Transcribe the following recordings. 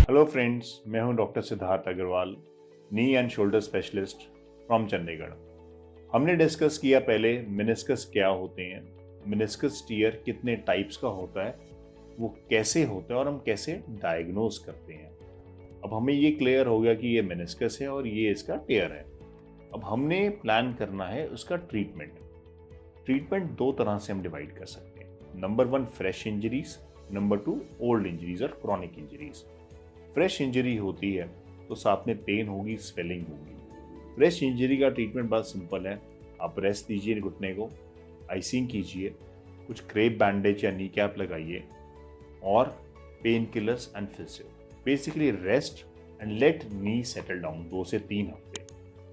Hello friends, मैं हूं doctor Siddharth Agarwal, knee and shoulder specialist from Chandigarh. हमने डिस्कस किया पहले मेनिस्कस क्या होते हैं, मेनिस्कस टीयर कितने टाइप्स का होता है, वो कैसे होता है और हम कैसे डायग्नोज करते हैं। अब हमें ये क्लियर हो गया कि ये मेनिस्कस है और ये इसका टीयर है। अब हमने प्लान करना है उसका ट्रीटमेंट। ट्रीटमेंट दो तरह से हम डिवाइड कर सकते हैं। Number 1 fresh injuries, number 2 old injuries और क्रॉनिक इंजरीज। फ्रेश इंजरी होती है तो साथ में पेन होगी, स्वेलिंग होगी। फ्रेश इंजरी का ट्रीटमेंट बहुत सिंपल है। आप रेस्ट दीजिए घुटने को, आइसिंग कीजिए, कुछ क्रेप बैंडेज या नी कैप लगाइए और pain killers and physio. Basically rest and let knee settle down 2 से 3 हफ्ते।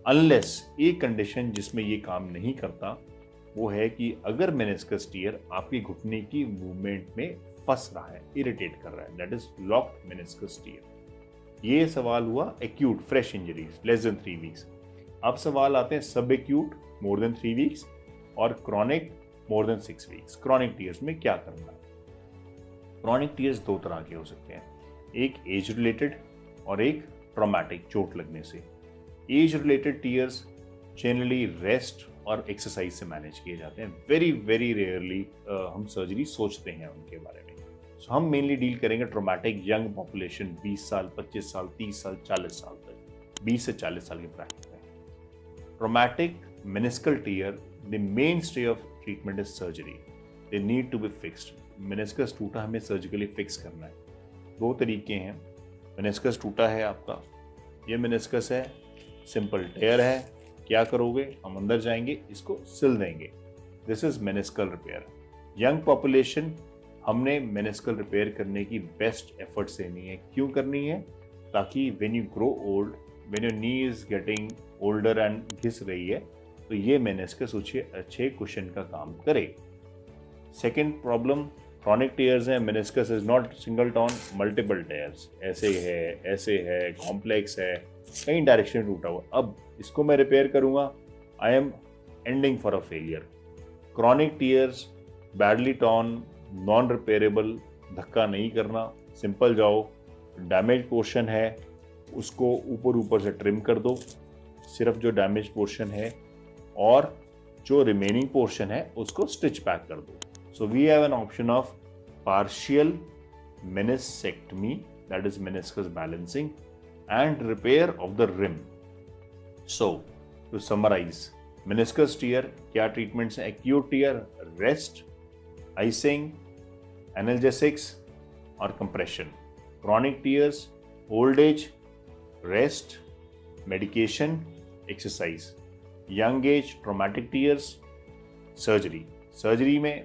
अनलेस एक कंडीशन जिसमें ये काम नहीं करता वो है कि अगर मेनिस्कस टीयर आपके घुटने की मूवमेंट में फंस रहा है, इरिटेट कर रहा है, that is locked meniscus tear. ये सवाल हुआ acute fresh injuries less than 3 weeks. अब सवाल आते हैं subacute more than 3 weeks और chronic more than 6 weeks. Chronic tears में क्या करना है? क्रॉनिक टीयर्स दो तरह के हो सकते हैं, एक एज रिलेटेड और एक ट्रॉमेटिक, चोट लगने से। Age related tears generally rest और एक्सरसाइज से मैनेज किए जाते हैं। वेरी वेरी रेयरली हम सर्जरी सोचते हैं उनके बारे में। So, हम मेनली डील करेंगे ट्रोमैटिक यंग पॉपुलेशन 20 साल, 25 साल, 30 साल, 40 साल तक, 20 से 40 साल के ब्रैकेट में। Traumatic meniscal tear, the main stay of treatment is surgery. They need to be fixed. Meniscus टूटा, हमें सर्जिकली फिक्स करना है। दो तरीके हैं। मेनिस्कस टूटा है आपका, ये मेनिस्कस है, सिंपल टेयर है, क्या करोगे? हम अंदर जाएंगे, इसको सिल देंगे। This is meniscal repair. Young population, हमने मेनिस्कल रिपेयर करने की बेस्ट एफर्ट्स लेनी है। क्यों करनी है? ताकि when you grow old, when your knee is getting older and घिस रही है, तो ये मेनिस्कस अच्छे कुशन का काम करे। सेकेंड प्रॉब्लम क्रॉनिक टेयर्स हैं। Meniscus is not single torn, multiple tears, ऐसे है, कॉम्प्लेक्स है, कई डायरेक्शन में टूटा हुआ। अब इसको मैं रिपेयर करूंगा, I am ending for a failure. Chronic tears badly torn, non repairable, धक्का नहीं करना, सिंपल जाओ, डैमेज पोर्शन है उसको ऊपर से ट्रिम कर दो, सिर्फ जो डैमेज पोर्शन है, और जो रिमेनिंग पोर्शन है उसको स्टिच पैक कर दो। So we have an option of partial meniscectomy, that is meniscus balancing, and repair of the rim. So, to summarize, meniscus tear क्या ट्रीटमेंट्स हैं? acute tear, rest, icing, analgesics और compression. Chronic tears, old age, rest, medication, exercise. Young age, traumatic tears, surgery. Surgery में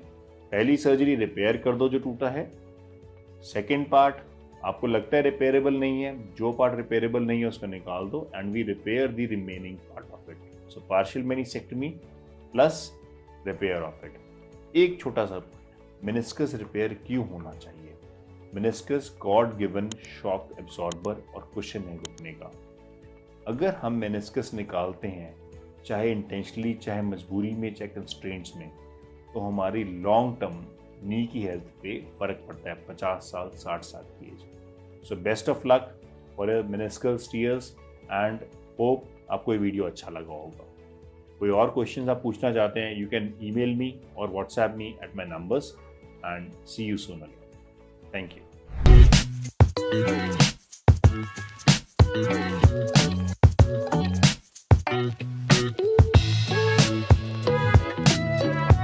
पहली surgery repair कर दो जो टूटा है। सेकेंड पार्ट आपको लगता है रिपेयरेबल नहीं है, जो पार्ट रिपेयरेबल नहीं है उसको निकाल दो and we repair the remaining part of it. So partial meniscectomy plus repair of it. एक छोटा सा पॉइंट, मेनिस्कस रिपेयर क्यों होना चाहिए? Meniscus god given shock absorber और कुशन है घुटने का। अगर हम मेनिस्कस निकालते हैं, चाहे इंटेंशनली, चाहे मजबूरी में, चाहे कंस्ट्रेंट्स में, तो हमारी लॉन्ग टर्म नी की हेल्थ पे फर्क पड़ता है 50 साल 60 साल की age. So best of luck for your meniscal tears and hope आपको ये वीडियो अच्छा लगा होगा। कोई और क्वेश्चंस आप पूछना चाहते हैं, यू कैन ईमेल मी और WhatsApp me at my numbers and see you soon again. Thank you.